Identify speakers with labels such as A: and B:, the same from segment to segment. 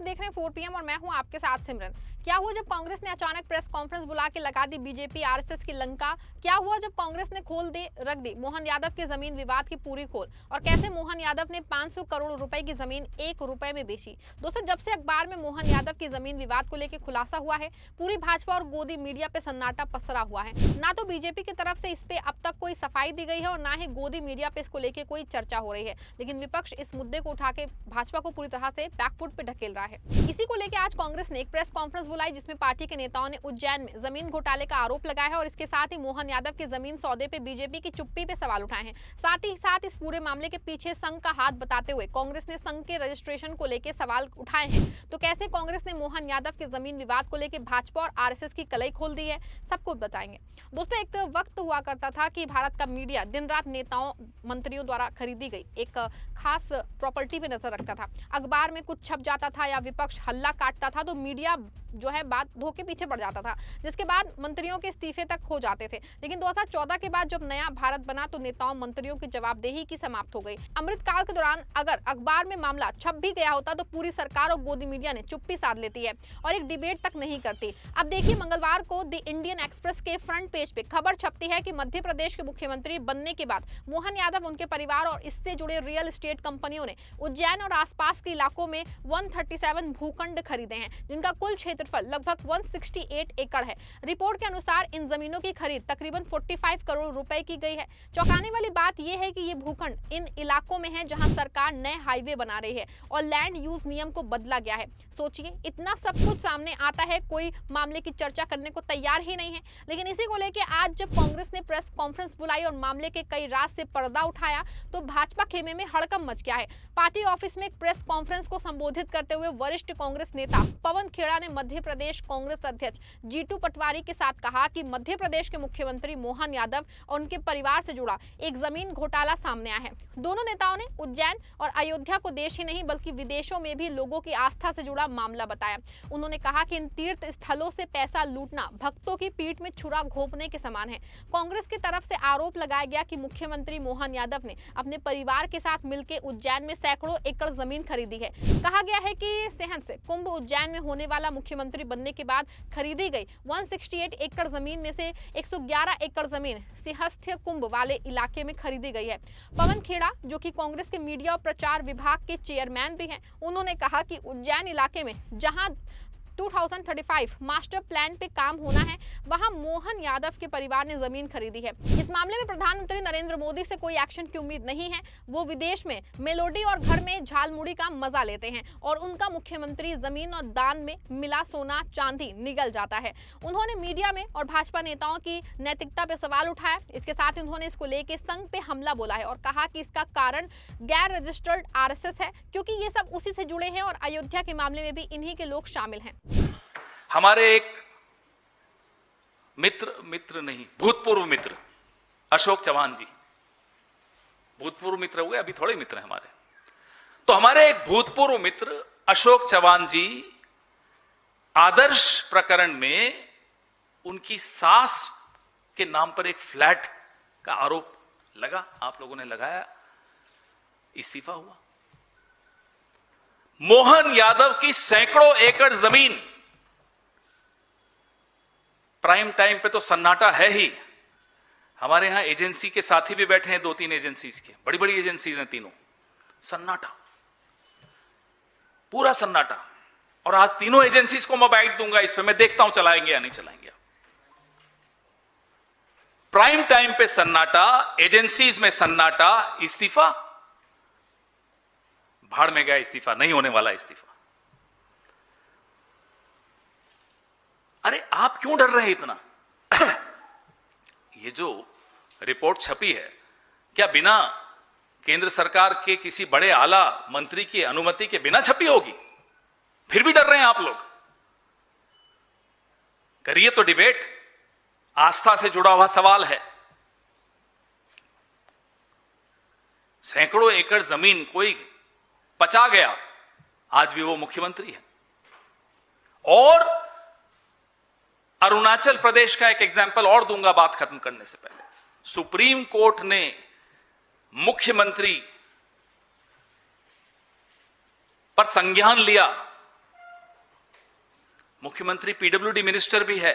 A: देख रहे हैं 4 PM और मैं हूं आपके साथ सिमरन। क्या हुआ जब कांग्रेस ने अचानक प्रेस कॉन्फ्रेंस बुला के लगा दी बीजेपी आरएसएस की लंका? क्या हुआ जब कांग्रेस ने रख दी मोहन यादव की जमीन विवाद की पूरी खोल? और कैसे मोहन यादव ने 500 करोड़ रुपए की जमीन 1 रुपए में बेची? दोस्तों, जब से अखबार में मोहन यादव की जमीन विवाद को लेकर खुलासा हुआ है, पूरी भाजपा और गोदी मीडिया पे सन्नाटा पसरा हुआ है। ना तो बीजेपी की तरफ से इस पे अब तक कोई सफाई दी गई है और ना ही गोदी मीडिया पे इसको लेके कोई चर्चा हो रही है। लेकिन विपक्ष इस मुद्दे को उठा के भाजपा को पूरी तरह से बैकफुट पे ढकेल रहा है। इसी को लेकर आज कांग्रेस ने एक प्रेस कॉन्फ्रेंस बुलाई, जिसमें पार्टी के नेताओं ने उज्जैन में जमीन घोटाले का आरोप लगाया है और इसके साथ ही मोहन यादव के जमीन सौदे पे बीजेपी की चुप्पी पे सवाल उठाए हैं। साथ ही साथ इस पूरे मामले के पीछे संघ का हाथ बताते हुए कांग्रेस ने संघ के रजिस्ट्रेशन को लेकर सवाल उठाए हैं। तो कैसे कांग्रेस ने मोहन यादव के जमीन विवाद को लेकर भाजपा और आरएसएस की कलई खोल दी है, सबको बताएंगे। दोस्तों, एक वक्त हुआ करता था कि भारत का मीडिया दिन रात नेताओं मंत्रियों द्वारा खरीदी गई एक खास प्रॉपर्टी पे नजर रखता था। अखबार में कुछ छप जाता था या विपक्ष हल्ला काटता था तो मीडिया जो है बात धोके पीछे पड़ जाता था, जिसके बाद मंत्रियों के इस्तीफे तक हो जाते थे। लेकिन 2014 के बाद जब नया भारत बना तो नेताओं मंत्रियों की जवाबदेही की समाप्त हो गई। अमृतकाल के दौरान अगर अखबार में मामला छप भी गया होता तो पूरी सरकार और गोदी मीडिया ने चुप्पी साध लेती है और एक डिबेट तक नहीं करती। अब देखिए, मंगलवार को द इंडियन एक्सप्रेस के फ्रंट पेज पे खबर छपती है कि मध्य प्रदेश के मुख्यमंत्री बनने के बाद मोहन यादव, उनके परिवार और इससे जुड़े रियल एस्टेट कंपनियों ने उज्जैन और आसपास के इलाकों में 137 भूखंड खरीदे हैं, जिनका कुल क्षेत्रफल लगभग 168 एकड़ है। रिपोर्ट के अनुसार इन जमीनों की खरीद तकरीबन 45 करोड़ रुपए की गई है। चौंकाने वाली बात यह है कि ये भूखंड इन इलाकों में है जहां सरकार नए हाईवे बना रही है और लैंड यूज नियम को बदला गया है। सोचिए, इतना सब कुछ सामने आता है, कोई मामले की चर्चा करने को तैयार ही नहीं है। लेकिन इसी को लेकर आज जब कांग्रेस ने प्रेस कॉन्फ्रेंस बुलाई और मामले के कई राज से पर्दा उठाया तो भाजपा खेमे में हड़कंप मच गया है। पार्टी ऑफिस में एक प्रेस कॉन्फ्रेंस को संबोधित करते हुए वरिष्ठ कांग्रेस नेता पवन खेड़ा ने मध्य प्रदेश कांग्रेस अध्यक्ष जीतू पटवारी के साथ कहा कि मध्य प्रदेश के मुख्यमंत्री मोहन यादव और उनके परिवार से जुड़ा एक जमीन घोटाला सामने आया है। दोनों नेताओं ने उज्जैन और अयोध्या को देश ही नहीं बल्कि विदेशों में भी लोगों की आस्था से जुड़ा मामला बताया। उन्होंने कहा कि इन तीर्थ स्थलों से पैसा लूटना भक्तों की पीठ में छुरा घोंपने के समान है। कांग्रेस की तरफ से आरोप लगाया गया कि मुख्यमंत्री मोहन यादव ने अपने परिवार के साथ मिलकर उज्जैन में सैकड़ों एकड़ जमीन खरीदी है। कहा गया है कि सहन से कुंभ उज्जैन में होने वाला मुख्यमंत्री बनने के बाद खरीदी गई 168 एकड़ जमीन में से 111 एकड़ जमीन सिंहस्थ कुंभ वाले इलाके में खरीदी गई है। पवन खेड़ा, जो कि कांग्रेस के मीडिया और प्रचार विभाग के चेयरमैन भी हैं, उन्होंने कहा कि उज्जैन इलाके में जहां 2035 मास्टर प्लान पे काम होना है, वहां मोहन यादव के परिवार ने जमीन खरीदी है। इस मामले में प्रधानमंत्री नरेंद्र मोदी से कोई एक्शन की उम्मीद नहीं है। वो विदेश में मेलोडी और घर में झालमुड़ी का मजा लेते हैं और उनका मुख्यमंत्री जमीन और दान में मिला सोना चांदी निगल जाता है। उन्होंने मीडिया में और भाजपा नेताओं की नैतिकता पे सवाल उठाया। इसके साथ ही उन्होंने इसको लेकर संघ पे हमला बोला है और कहा कि इसका कारण गैर रजिस्टर्ड आरएसएस है, क्योंकि ये सब उसी से जुड़े हैं और अयोध्या के मामले में भी इन्हीं के लोग शामिल हैं।
B: हमारे एक भूतपूर्व मित्र अशोक चौहान जी, भूतपूर्व मित्र हुए, अभी थोड़े मित्र हैं हमारे। तो हमारे एक भूतपूर्व मित्र अशोक चौहान जी आदर्श प्रकरण में उनकी सास के नाम पर एक फ्लैट का आरोप लगा, आप लोगों ने लगाया, इस्तीफा हुआ। मोहन यादव की सैकड़ों एकड़ जमीन, प्राइम टाइम पे तो सन्नाटा है ही। हमारे यहां एजेंसी के साथी भी बैठे हैं, 2-3 एजेंसीज के, बड़ी बड़ी एजेंसीज हैं तीनों, सन्नाटा, पूरा सन्नाटा। और आज तीनों एजेंसीज को मैं बाइट दूंगा इस पे, मैं देखता हूं चलाएंगे या नहीं चलाएंगे। प्राइम टाइम पे सन्नाटा, एजेंसीज में सन्नाटा, इस्तीफा, भाड़ में गया इस्तीफा, नहीं होने वाला इस्तीफा। अरे आप क्यों डर रहे हैं इतना? ये जो रिपोर्ट छपी है, क्या बिना केंद्र सरकार के किसी बड़े आला मंत्री की अनुमति के बिना छपी होगी? फिर भी डर रहे हैं आप लोग? करिए तो डिबेट, आस्था से जुड़ा हुआ सवाल है। सैकड़ों एकड़ जमीन कोई पचा गया, आज भी वो मुख्यमंत्री है। और अरुणाचल प्रदेश का एक एग्जाम्पल और दूंगा बात खत्म करने से पहले। सुप्रीम कोर्ट ने मुख्यमंत्री पर संज्ञान लिया मुख्यमंत्री पीडब्ल्यूडी मिनिस्टर भी है,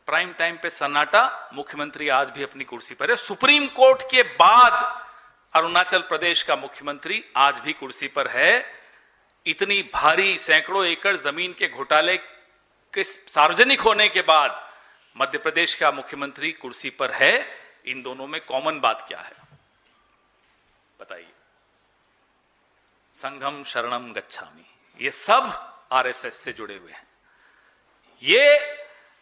B: प्राइम टाइम पे सन्नाटा, मुख्यमंत्री आज भी अपनी कुर्सी पर है। सुप्रीम कोर्ट के बाद अरुणाचल प्रदेश का मुख्यमंत्री आज भी कुर्सी पर है। इतनी भारी सैकड़ों एकड़ जमीन के घोटाले के सार्वजनिक होने के बाद मध्य प्रदेश का मुख्यमंत्री कुर्सी पर है। इन दोनों में कॉमन बात क्या है बताइए? संघम शरणम गच्छामि, ये सब आरएसएस से जुड़े हुए हैं। ये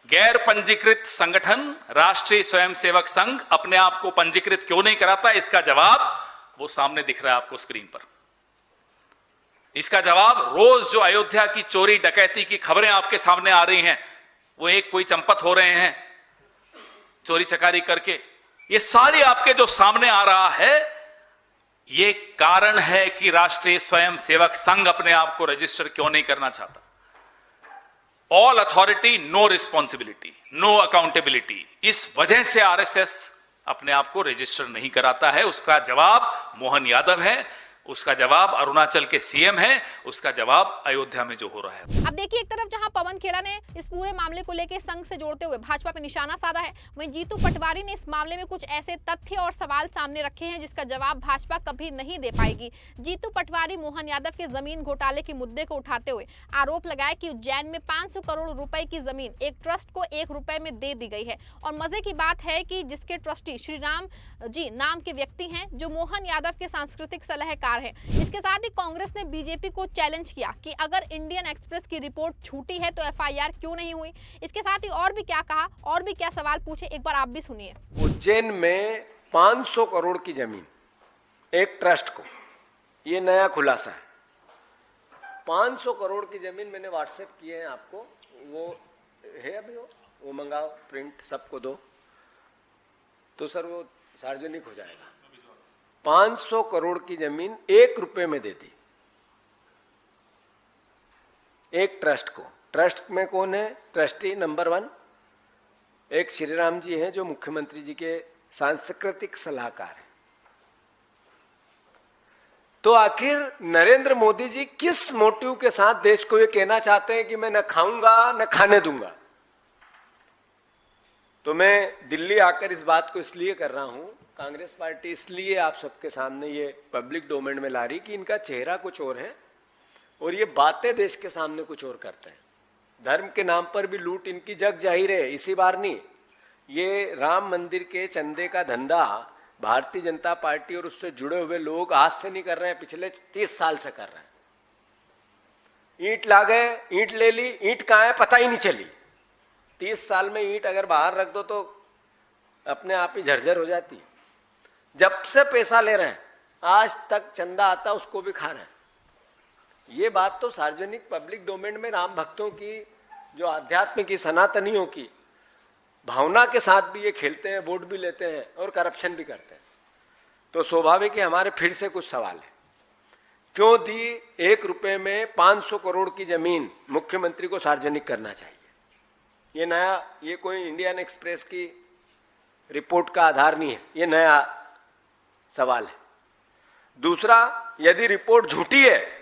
B: गैर पंजीकृत संगठन राष्ट्रीय स्वयंसेवक संघ अपने आप को पंजीकृत क्यों नहीं कराता, इसका जवाब वो सामने दिख रहा है आपको स्क्रीन पर। इसका जवाब रोज जो अयोध्या की चोरी डकैती की खबरें आपके सामने आ रही हैं, वो एक कोई चंपत हो रहे हैं चोरी चकारी करके, ये सारी आपके जो सामने आ रहा है, ये कारण है कि राष्ट्रीय स्वयंसेवक संघ अपने आप को रजिस्टर क्यों नहीं करना चाहता। All authority, no responsibility, no accountability, इस वजह से आरएसएस अपने आप को रजिस्टर नहीं कराता है। उसका जवाब मोहन यादव है, उसका जवाब अरुणाचल के सीएम है, उसका जवाब अयोध्या में जो हो रहा है।
A: अब देखिए, एक तरफ जहां पवन खेड़ा ने इस पूरे मामले को लेकर संघ से जोड़ते हुए भाजपा पे निशाना साधा है, वहीं जीतू पटवारी ने इस मामले में कुछ ऐसे तथ्य और सवाल सामने रखे हैं जिसका जवाब भाजपा कभी नहीं दे पाएगी। जीतू पटवारी मोहन यादव के जमीन घोटाले के मुद्दे को उठाते हुए आरोप लगाया कि उज्जैन में 500 करोड़ रुपए की जमीन एक ट्रस्ट को 1 रुपए में दे दी गई है। और मजे की बात है कि जिसके ट्रस्टी श्री राम जी नाम के व्यक्ति हैं, जो मोहन यादव के सांस्कृतिक सलाहकार है। इसके साथ ही कांग्रेस ने बीजेपी को चैलेंज किया कि अगर इंडियन एक्सप्रेस की रिपोर्ट झूठी है तो एफआईआर क्यों नहीं हुई। इसके साथ ही और भी क्या कहा और भी क्या सवाल पूछे, एक बार आप भी सुनिए।
C: उज्जैन में 500 करोड़ की जमीन एक ट्रस्ट को, ये नया खुलासा है। 500 करोड़ की जमीन मैंने व्हाट्सएप किए हैं आपको, वो है अभी, वो मंगाओ, प्रिंट सबको दो तो सर वो सार्वजनिक हो जाएगा। 500 करोड़ की जमीन 1 रुपए में दे दी एक ट्रस्ट को। ट्रस्ट में कौन है ट्रस्टी? नंबर 1 एक श्री राम जी हैं, जो मुख्यमंत्री जी के सांस्कृतिक सलाहकार हैं। तो आखिर नरेंद्र मोदी जी किस मोटिव के साथ देश को ये कहना चाहते हैं कि मैं न खाऊंगा न खाने दूंगा? तो मैं दिल्ली आकर इस बात को इसलिए कर रहा हूं, कांग्रेस पार्टी इसलिए आप सबके सामने ये पब्लिक डोमेन में ला रही कि इनका चेहरा कुछ और है और ये बातें देश के सामने कुछ और करते हैं। धर्म के नाम पर भी लूट इनकी जग जाहिर है, इसी बार नहीं। ये राम मंदिर के चंदे का धंधा भारतीय जनता पार्टी और उससे जुड़े हुए लोग आज से नहीं कर रहे हैं, पिछले 30 साल से कर रहे हैं। ईंट ला गए, ईंट ले ली, ईंट कहाँ है पता ही नहीं चली। 30 साल में ईंट अगर बाहर रख दो तो अपने आप ही झरझर हो जाती। जब से पैसा ले रहे हैं आज तक चंदा आता उसको भी खा रहे हैं। ये बात तो सार्वजनिक पब्लिक डोमेन में राम भक्तों की, जो आध्यात्म की, सनातनियों की भावना के साथ भी ये खेलते हैं, वोट भी लेते हैं और करप्शन भी करते हैं। तो स्वाभाविक है हमारे फिर से कुछ सवाल है, क्यों दी 1 रुपए में 500 करोड़ की जमीन मुख्यमंत्री को सार्वजनिक करना चाहिए? ये नया, ये कोई इंडियन एक्सप्रेस की रिपोर्ट का आधार नहीं है, ये नया सवाल है। दूसरा, यदि रिपोर्ट झूठी है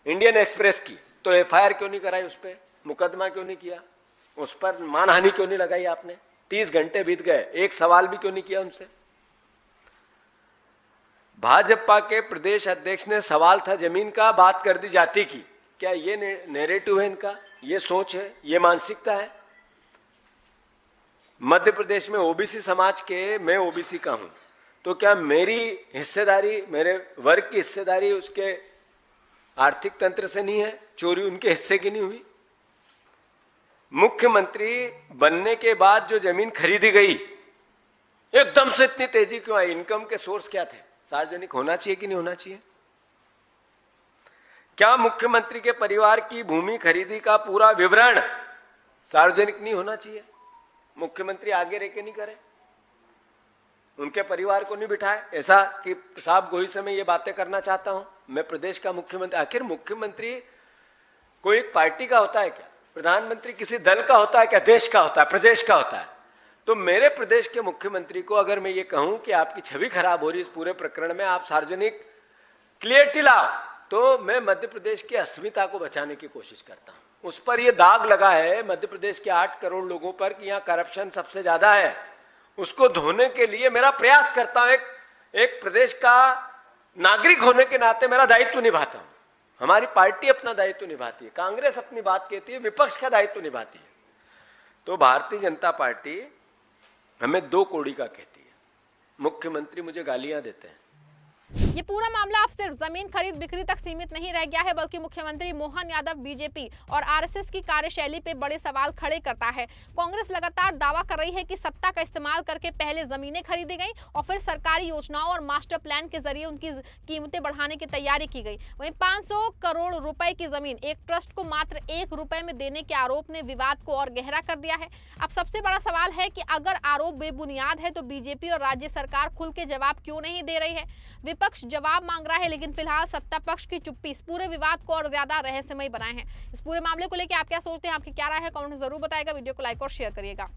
C: इंडियन एक्सप्रेस की तो एफआईआर क्यों नहीं कराई, उस पर मुकदमा क्यों नहीं किया, उस पर मानहानि क्यों नहीं लगाई आपने? 30 घंटे बीत गए, एक सवाल भी क्यों नहीं किया उनसे? भाजपा के प्रदेश अध्यक्ष ने सवाल था जमीन का, बात कर दी जाति की। क्या ये नैरेटिव है इनका, ये सोच है, ये मानसिकता है? मध्य प्रदेश में ओबीसी समाज के, मैं ओबीसी का हूं, तो क्या मेरी हिस्सेदारी, मेरे वर्ग की हिस्सेदारी उसके आर्थिक तंत्र से नहीं है? चोरी उनके हिस्से की नहीं हुई? मुख्यमंत्री बनने के बाद जो जमीन खरीदी गई, एकदम से इतनी तेजी क्यों आई? इनकम के सोर्स क्या थे? सार्वजनिक होना चाहिए कि नहीं होना चाहिए? क्या मुख्यमंत्री के परिवार की भूमि खरीदी का पूरा विवरण सार्वजनिक नहीं होना चाहिए? मुख्यमंत्री आगे रह के नहीं करे, उनके परिवार को नहीं बिठाए, ऐसा कि साहब गोई से मैं ये बातें करना चाहता हूं, मैं प्रदेश का मुख्यमंत्री। आखिर मुख्यमंत्री कोई एक पार्टी का होता है क्या? प्रधानमंत्री किसी दल का होता है क्या? देश का होता है, प्रदेश का होता है। तो मेरे प्रदेश के मुख्यमंत्री को अगर मैं ये कहूं कि आपकी छवि खराब हो रही है इस पूरे प्रकरण में, आप सार्वजनिक क्लियरिटी लाओ, तो मैं मध्य प्रदेश की अस्मिता को बचाने की कोशिश करता हूं। उस पर ये दाग लगा है मध्य प्रदेश के 8 करोड़ लोगों पर कि यहाँ करप्शन सबसे ज्यादा है, उसको धोने के लिए मेरा प्रयास करता हूं। एक प्रदेश का नागरिक होने के नाते मेरा दायित्व निभाता हूं। हमारी पार्टी अपना दायित्व निभाती है, कांग्रेस अपनी बात कहती है, विपक्ष का दायित्व निभाती है। तो भारतीय जनता पार्टी हमें 2 कौड़ी का कहती है। मुख्यमंत्री मुझे गालियां देते हैं।
A: ये पूरा मामला अब सिर्फ जमीन खरीद बिक्री तक सीमित नहीं रह गया है, बल्कि मुख्यमंत्री मोहन यादव बीजेपी और आरएसएस की कार्यशैली पे बड़े सवाल खड़े करता है। कांग्रेस लगातार दावा कर रही है कि सत्ता का इस्तेमाल करके पहले जमीनें खरीदी गई और फिर सरकारी योजनाओं और मास्टर प्लान के जरिए उनकी कीमतें बढ़ाने की तैयारी की गई। वहीं 500 करोड़ रुपए की जमीन एक ट्रस्ट को मात्र 1 रुपए में देने के आरोप ने विवाद को और गहरा कर दिया है। अब सबसे बड़ा सवाल है कि अगर आरोप बेबुनियाद है तो बीजेपी और राज्य सरकार खुल के जवाब क्यों नहीं दे रही है। विपक्ष जवाब मांग रहा है, लेकिन फिलहाल सत्ता पक्ष की चुप्पी इस पूरे विवाद को और ज्यादा रहस्यमय बनाए हैं। इस पूरे मामले को लेकर आप क्या सोचते हैं, आपकी क्या राय है, कमेंट में जरूर बताएगा। वीडियो को लाइक और शेयर करिएगा।